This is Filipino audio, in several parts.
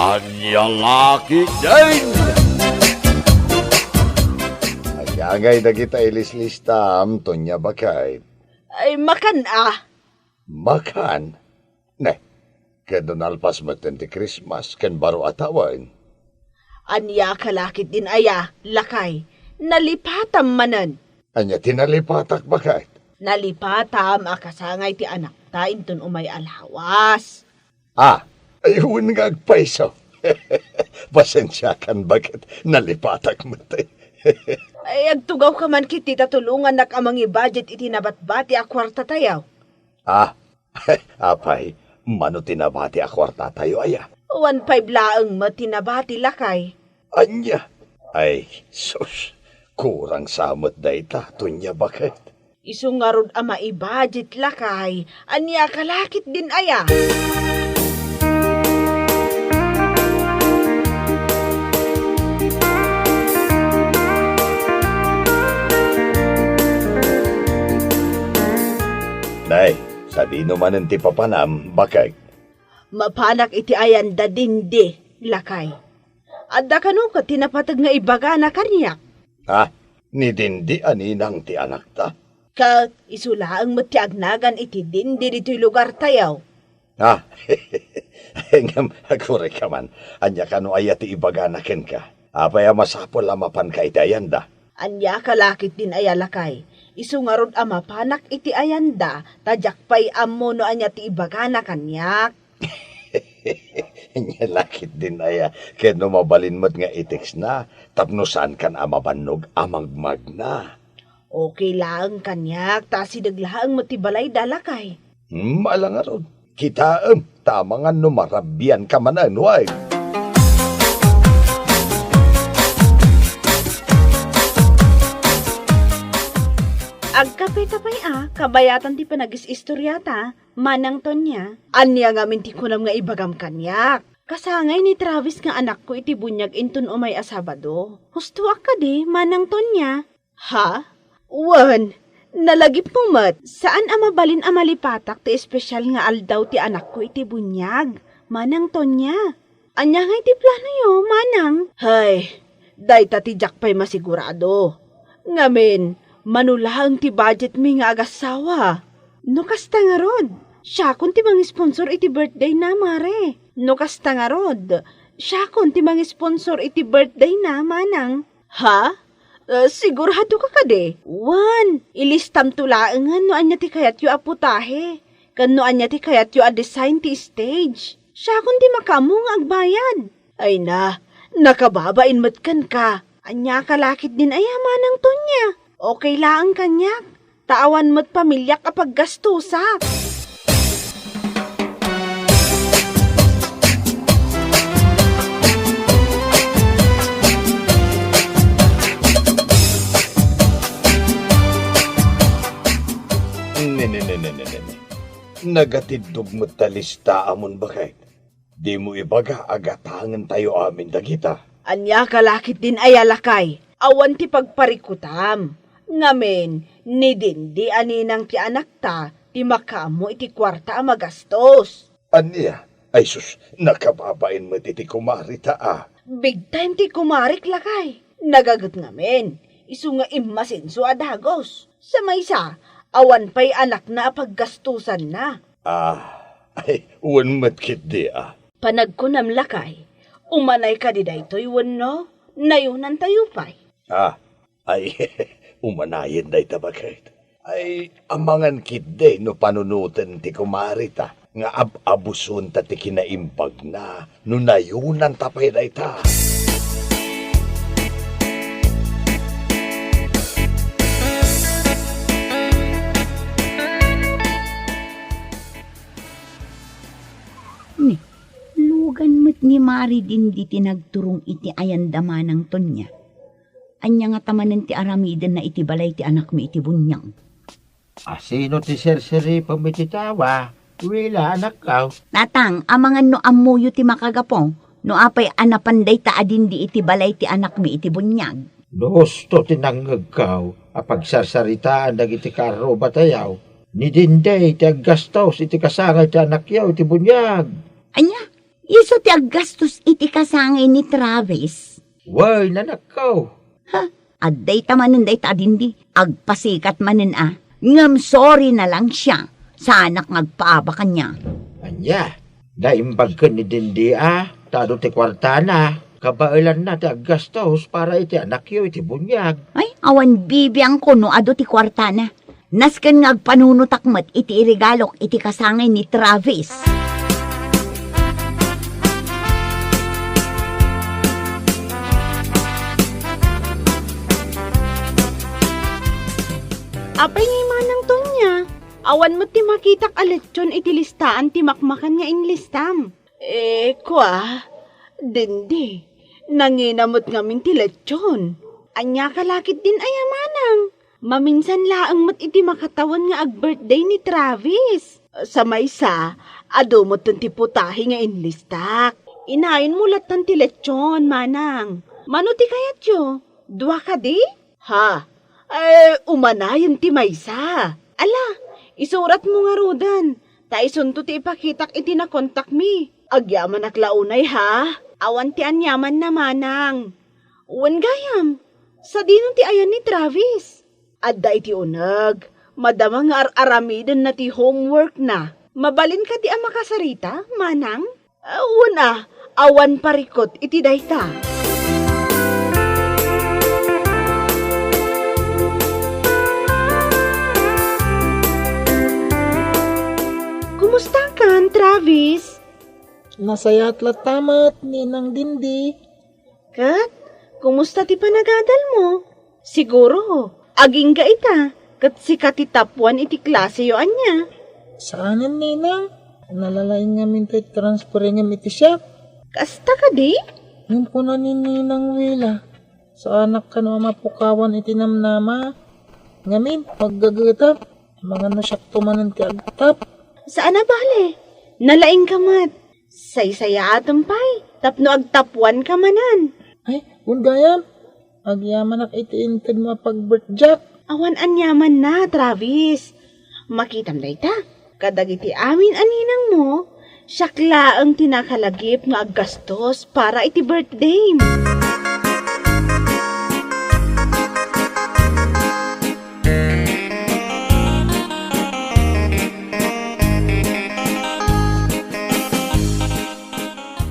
Anya laki din! Agangay na kita ilislistam, Tonya Bakay. Ay, makan Makan? Ne, kadon alpas matenti Christmas, kan baro atawan. Anya kalakit din aya, lakay. Nalipatam manan. Anya tinalipatak Bakay. Nalipatam akasangay ti anak ta inton umay alhawas. Ayun nga agpaiso. Pasensya kan bakit nalipatak mo tayo. Ay, agtugaw ka man kiti tatulungan nak amang i-budget itinabat-bati a kwarta tayaw. Apay, mano tinabati a kwarta tayo aya. 1.5 laang matinabati lakay. Anya, ay, sus, kurang samot da ita, Tonya Bakit. Isungarod ama i-budget lakay. Anya kalakit din aya. Nay, sabi naman ng tipapanam, Bakit. Mapanak iti ayan da dindi, lakay. Adda kanu ka tinapatag nga ibaga na kanyak. Ni dindi aninang ti anak ta? Ka isulaang matiagnagan iti dindi dito'y lugar tayaw. Engam, agure ka man. Anya ka no aya ti ibaganaken ka. Apay masapol amapan ka iti ayanda. Anya kalakit din aya lakay. Isungarod ama panak iti ayanda, tadyak pay ammo no anya ti ibagana kanyak. Nya lakit din aya, kaya no mabalin mo't nga itiks na, tapnusan kan amabanog amagmag na. Okay lang kanyak, tasidaglaang matibalay dalakay. Malangarod, kita tama nga no marabian ka manan, wag. Agkapay-tapay kabayatan ti panagis-istoryata, manang Tonya. Anya nga minti kunam nga ibagam kanyak. Kasangay ni Travis nga anak ko iti bunyag inton umay asabado. Husto ka di, manang Tonya. Ha? Wan, nalagip mo mat. Saan amabalin amalipatak ti espesyal nga aldaw ti anak ko iti bunyag? Manang Tonya. Anya nga iti plano yo, manang. Hay, day tatijak pa'y masigurado. Ngamin, manulahang ti budget mi nga agasawa. No kasta nga rod. Siya kun ti mga sponsor iti birthday na, mare. No kasta nga rod. Siya kun ti mga sponsor iti birthday na, manang. Ha? Sigurado ka kade. Wan, ilistam tulaangan no anya ti kayat yu aputahe. Kan no anya ti kayat yu a design ti stage. Siya kun ti makamu nga agbayad. Ay na, nakababain matkan ka. Anya kalakit din aya, manang Tonya. Okay lang kanyak. Taawan mo't pamilya kapag gastusak. Nagatidog mo talista amon Bakit. Di mo ibaga agatangan tayo amin dagita. Anya kalakit din aya lakay. Awan ti pagparikutam. Ngamen, ni dindi aninang ti anak ta, ti makamo iti kwarta a magastos. Anya, ay sus, nakababain mo ti kumari ta Big time ti kumarik lakay. Nagagot ngamen, isu nga imasinso adagos. Sa maysa, awan pa'y anak na paggastusan na. Ay, uwan matkit di Panagkunam lakay, umanay ka di daytoy no? Nayunan tayo pa'y. Ay, umanayin day tabakit. Ay, amangan kit day no panunutan ti kumarita. Nga abusun ta ti kinaimpag na. No nayunan tapay day ta. Lugan mo't ni Mari din di tinagturong iti ayandama ng Tonya. Anya nga tamanan ti aramiden na iti balay ti anak mi iti bunyang. Sino ti serseri pamititawa? Wila anak ka. Tatang, amangan no amuyo ti makagapong, no apay anapanday ta adin di iti balay ti anak mi iti bunyag. Gusto tinangag ka, apagsarsaritaan dagiti karo batayaw. Ni dinday ti aggastos iti kasangay ti anak yaw iti bunyag. Anya, Iso ti aggastos iti kasangay ni Travis. Way, nanakaw. Adday tamanin day ta dindi. Agpasikat manin Ngam sorry na lang siya. Sa anak ngagpaaba kanya. Anya, naimbag ka ni Dindi tado ti kwartana. Kabailan na ti aggastos para iti anak yo iti bunyag. Ay, awan bibiyang ko no ado ti kwartana. Nasken ngagpanunutakmat iti irigalok iti kasangay ni Travis. Apay ngay manang Tonya. Awan mo ti makitak aletsyon iti listaan ti makmakan nga inlistam. Dindi. Nanginamot ngamin ti letsyon. Anya kalakit din ayamanang. Maminsan laang mat iti makatawan nga ag-birthday ni Travis. Sa maysa, ado mo ti putahe nga inlistak. Inayon mo latan ti lechon, manang. Mano ti kayat yo? Dua ka di? Ha? Umanayon ti maysa. Ala, isurat mo nga rudan. Taisunto ti ipakitak iti na kontak mi. Agyaman aklaunay ha? Awan ti anyaman na manang. Uwan gayam. Sa dinong ti ayan ni Travis. Adda iti unag, madama nga ar-aramiden na ti homework na. Mabalin ka ti makasarita, manang? Awan parikot iti dayta. Kumusta ka, Travis? Nasayat latamat ni nang Dindi. Kat, kumusta ti panagadal mo? Siguro, aging ka ita, kat si katitapwan iti klase yo anya. Saanan ninang? Nalalain nga min tayo transferin nga iti siya. Kasta ka di? Yung po na ni Ninang Wila. Sa anak ka no mapukawan iti namnama. Ngamin, paggagitap. Mga nasyak tumanan ti agtap. Saan na bale? Nalaing ka mat. Say-saya atampay. Tapno agtapwan ka manan. Ay, undayam. Agyaman ak iti inted mo pag-birthjack. Awan anyaman na, Travis. Makitam na ita. Kadagiti amin aninang mo, syakla ang tinakalagip nga aggastos para iti birthday.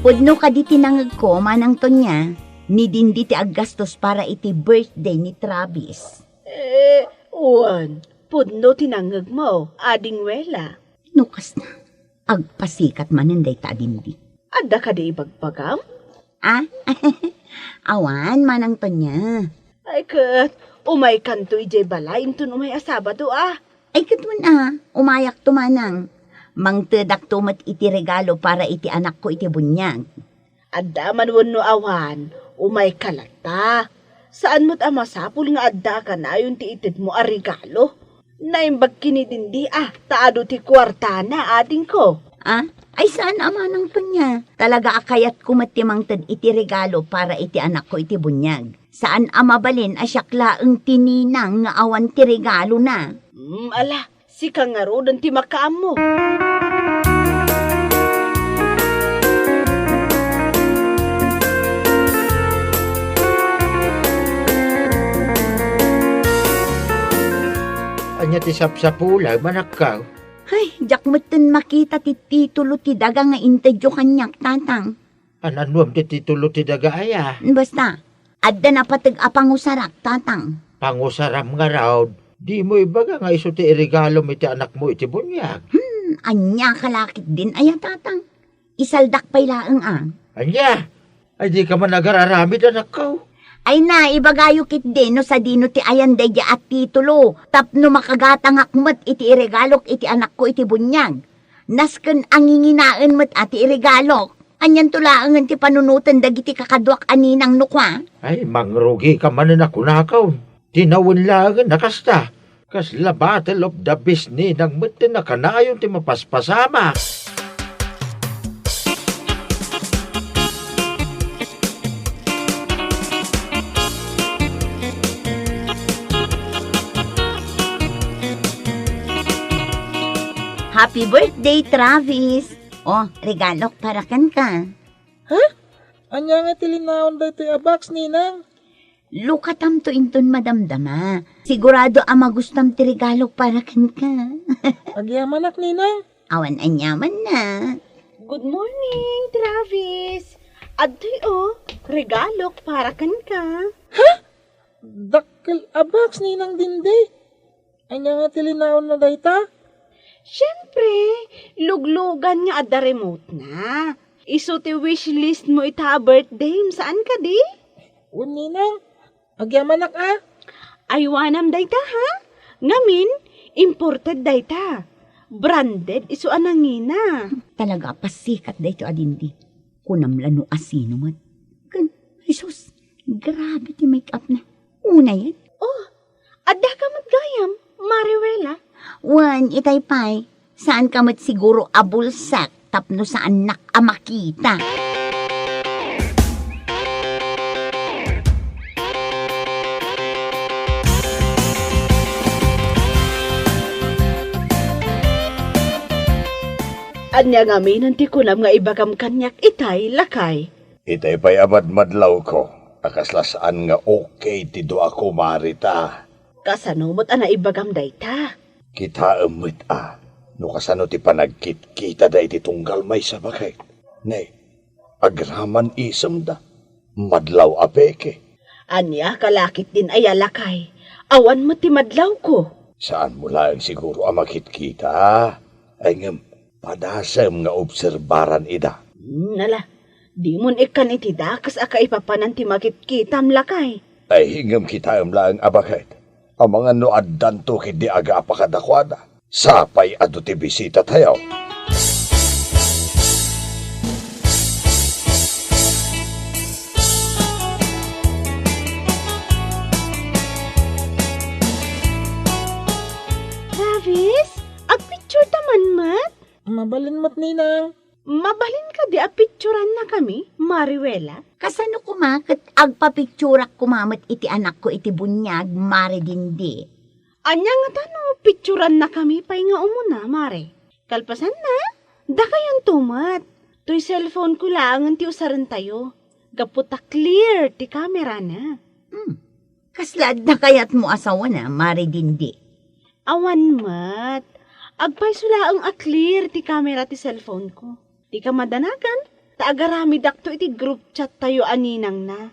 Pudno ka di tinangag ko, manang Tonya, ni Dindi ti aggastos para iti birthday ni Travis. Pudno tinangag mo, ading wela. Nukas na, agpasikat maninday ta Dindi. Adda ka di ibagpagam? Awan, manang Tonya. Ay kat, umay kanto ijay balay, intun umay asabado Ay katun umayak tumanang. Mangtedak tumat iti regalo para iti anak ko iti bunyag. Adda man no awan, umay kalata. Saan mo't amasapul nga adda ka na yung tiitid mo a regalo? Naimbag kinidindi taado ti kwarta na ading ko. Ay saan manang Tonya? Talaga akayat kumatimangtad iti regalo para iti anak ko iti bunyag. Saan amabalin asyakla ang tininang nga awan ti regalo na? Ala, si kangaro dan ti makaam mo. Anya ti sapsapula, manakaw. Ay, jak mo't makita ti titulo ti daga nga intedyo kanyak tatang. Ananuam ti titulo ti dagaya. Basta, adda na patag apangusarak tatang. Pangusaram nga raw, di mo ibaga nga iso ti irigalo mo iti anak mo iti bunyag. Anya kalakit din aya tatang. Isaldak pa'y laang Anya, ay di ka man nagararamid anak ko. Ay na, ibagayo kit din no sa dino ti ayan daya at titulo. Tapno makagatang akmat iti iregalok iti anak ko iti bunyag. Nasken anginginaan mat ati iregalok. Anyan tulaangan ti panunutan dagiti kakadwak aninang nukwa. Ay, mangrugi ka man na kunakaw. Tinawin lang nakasta. Kasla battle of the business nang mutin na kanayon ti mapaspasama. Happy birthday, Travis! Oh, regalo para kan ka. Anya nga tilinaon da ito abaks, ninang. Lukatam to inton madamdama. Sigurado ang magustam ti regalo para kan ka. Agyamanak, ninang. Awan anyaman na. Good morning, Travis. Adtoy regalo para kan ka. Dakkel abaks, ninang dindi. Anya nga tilinaon na dayta. Siyempre, luglugan nga at the remote na. Iso ti wishlist mo ita birthday, saan ka di? Ninang. Agyamanak Aywanam dayta ha? Ngamin, imported dayta. Branded, iso anangina. Talaga pasikat da ito adindi. Kunamlano asino mo. Kan, Jesus, grabe ti make-up na. Una yan. Adda ka matgayam, Mariwela. Wan, itay pay. Saan ka mat siguro abulsak tapno sa anak amakita? Anya nga nanti kunam nga ibagam kanyak itay lakay. Itay pa'y amad madlaw ko. Akaslasaan nga okay ti do ako marita. Kasanumot ana ibagam dayta. Kita emit no kasano ti panagkit-kita da iti tunggal may sabakay. Nay, agraman isem da. Madlaw apeke. Anya kalakit din ay lakay. Awan mo ti madlaw ko. Saan mo lang siguro ang makit-kita? Ay ngam, padasem nga obserbaran ida. Nala, di mon ikan iti dakas aka ipapanan ti makitkitam lakay. Ay hingam kita lang abakay. Ang mga noaddan to hindi aga apakadakwada. Sapay ado ti bisita tayo. Travis, agpicture taman mat. Mabalin mo't, ninang. Mabalin ka di apicturan na kami, Mariwela. Kasano kumakat agpapicturak kumamat iti anak ko iti bunyag, mare dindi. Anya nga tano, picturan na kami pay nga umuna, Mare. Kalpasan na, da kayon tumat. To'y cellphone ko lang ti usaran tayo. Gaputa clear ti camera na. Kaslad na kayat mo asawa na, mare dindi. Awan mat, agpay sulaang a clear ti camera ti cellphone ko. Di ka madanagan, taagarami dakto iti group chat tayo aninang na.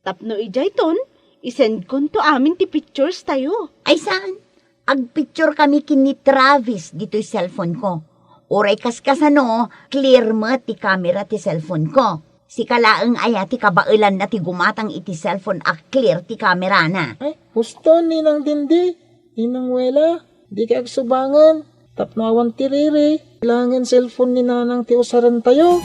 Tapno ijay ton, isend kon to amin ti pictures tayo. Ay saan? Agpicture kami kini Travis dito'y cellphone ko. Oray kaskasano, clear mo ti camera ti cellphone ko. Si kalaang aya ti kabailan na ti gumatang iti cellphone a clear ti camera na. Ay, husto, ninang dindi. Ninang wela. Di ka agsubangan. Tapnawan ti riri. Kailangan cellphone ni nanang ti usaran tayo.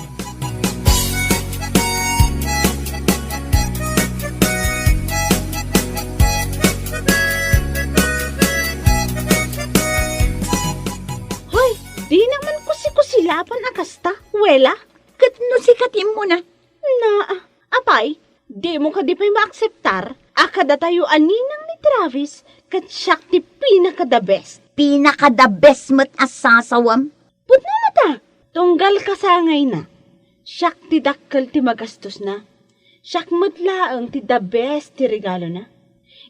Hoy, di naman kusilapan akasta, wela. Kat no sikatin mo na. Na, apay, di mo ka di pa'y maakseptar. Akada tayo aninang ni Travis, kat siya ti pinaka-the best. Pinaka-the best mo't asasawam. Put na mata, tunggal kasangay na. Siya ti dakkel ti magastos na. Siya matlaang ti the best ti regalo na.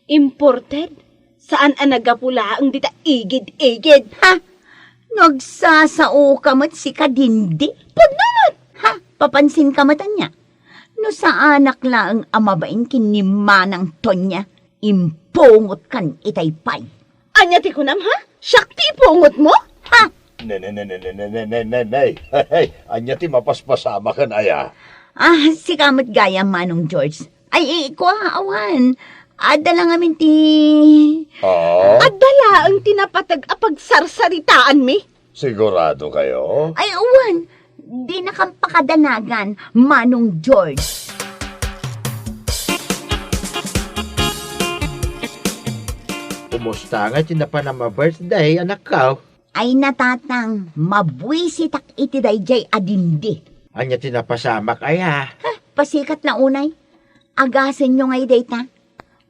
Imported, saan ang nagapulaang di ta igid-igid. Ha? Nagsasao ka mo't si kadindi. Put naman! Ha? Papansin ka mata niya. No sa anak laang amabain kinimanang tonya, impungot kan itaypay. Anya ti kunam ha? Siya ti pungot mo? Ha? Nay. Anya ti mapaspasama kan aya. Ah, si kamot gaya manong George. Ay, ko awan. Adala nga min ti... Oh, At dala ang tinapatag apag sarsaritaan mi. sigurado kayo? Ay, awan. Di na kang pakadanagan, manong George. Kumusta nga tinapanama birthday, anak ka? Ay natatang, mabwisitak iti dayjay adindi. Anya tinapasama kaya? Ha, pasikat na unay. Agasin nyo ngay dayta.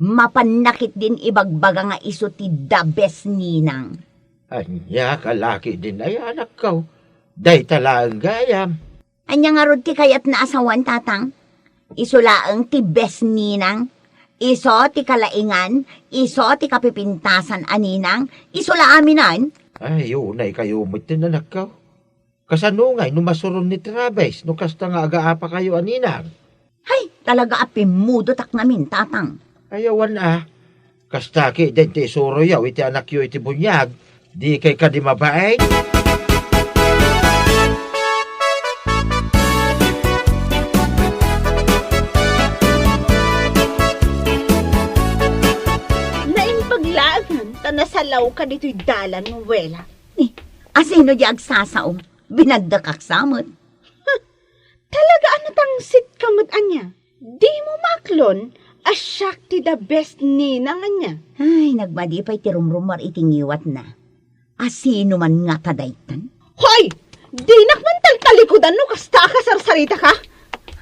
Mapanakit din ibagbaga nga iso ti the best ninang. Anya kalaki din ay anak ka. Day talang gayam. Anya nga rod ti kayat na asawan, tatang. Isulaang ti best ninang. Iso ti kalaingan. Iso ti kapipintasan aninang. Isula aminan. Ay, unay kayo umitin na nakaw. Kasanungay, numasuron ni Travis, no kasta nga agaapa kayo aninang. Hay, talaga apimudo tak namin, tatang. Ayawan Kasta ki, den ti isuro yaw, iti anak yo iti bunyag. Di kay ka di mabait. Naimpaglagan, tanasalaw ka dito'y dalan mo, wela. Asino di agsasaom? Binagdakak samot. Talaga ano tang sit kamot anya? Di mo maklon, asyak ti the best ninang anya. Ay, nagmadipay ti rumrumar itingiwat na. Asino man nga tadaytan? Hoy! Di nakman taltalikodan no kasta ka sarsarita ka?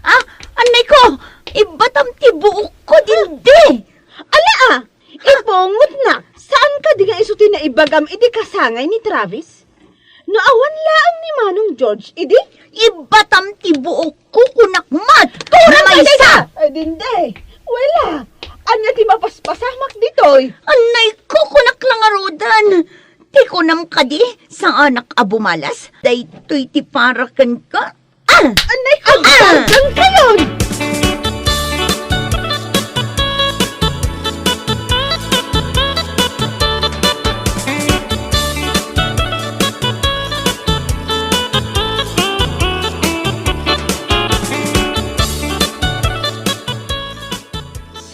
Ah, anay ko! Ibatam ti buok ko dindi! Ala ipungot na! Saan ka di nga isuti na ibagam iti kasangay ni Travis? No awan laang ni Manong George, idi? Ibatam ti buok ko kunakmat! Turang May ka isa! Ay, dinde! Wala! Anya ti mapaspasamak ditoy? Anay ko kunak lang arudan! Ti kunam ka di sa anak abumalas? Daytoy ti parakan ka? Ah! Anay ko, hanggang kayon!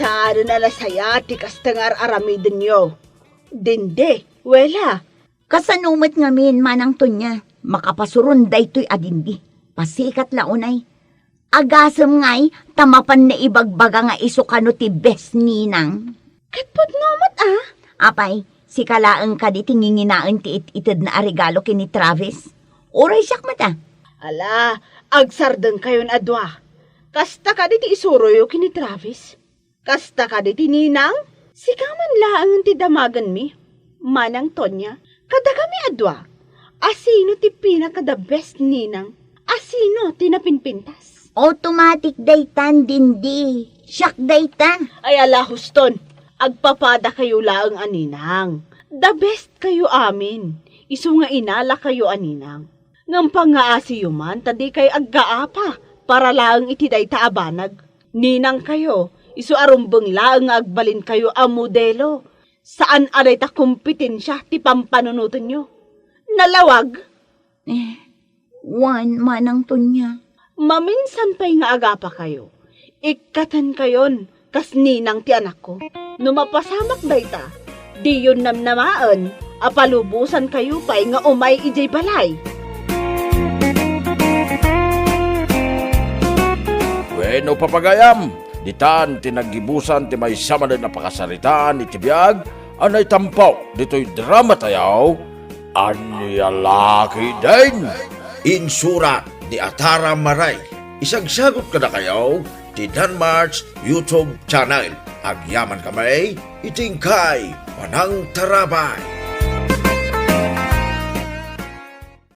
Saan na lasaya ti kastangar aramidin nyo? Dinde, wala. Kasanumat ngamin manang to niya. Makapasurun daytoy adindi. Pasikat launay. Agasem ngay, tamapan na ibagbaga nga isukano ti best ninang. Katpot nomot Apay, si kalaang ka di tinginginaan ti itid na arigalo kini Travis. Oray siyak mata. Ala, agsardeng kayon adwa. Kasta ka di ti isuroyo kini Travis. Kasta ka di ti ninang. Sikaman laang ti damagan mi. Manang Tonya, kada kami adwa. Asino ti pinaka the best ninang? Asino ti napinpintas? Automatic daytan dindi. Siyak daytan. Ay ala huston, agpapada kayo laang aninang. The best kayo amin. Isu nga inala kayo aninang. Ngampang nga asiyo man, tadi kay aggaapa para laang iti dayta abanag. Ninang kayo, isu arumbeng laang nga agbalin kayo a modelo. Saan aday ta kompetensya ti pampanunutan nyo? Nalawag? One manang to niya. Maminsan pa'y nga agapa kayo. Ikatan kayon, kas ninang ti anak ko. Numapasamak dayta, di yun namnamaan, apalubusan kayo pa'y nga umay ijay balay. Bueno papagayam, ditan tinagibusan ti may sama na napakasaritaan iti biyag, anay tampaw dito'y drama tayaw, anyalaki din. Insurat ni Atara Maray. Isagsagot ka na kayo ti Danmar's YouTube channel. Agyaman kamay, itingkay, panang tarabay.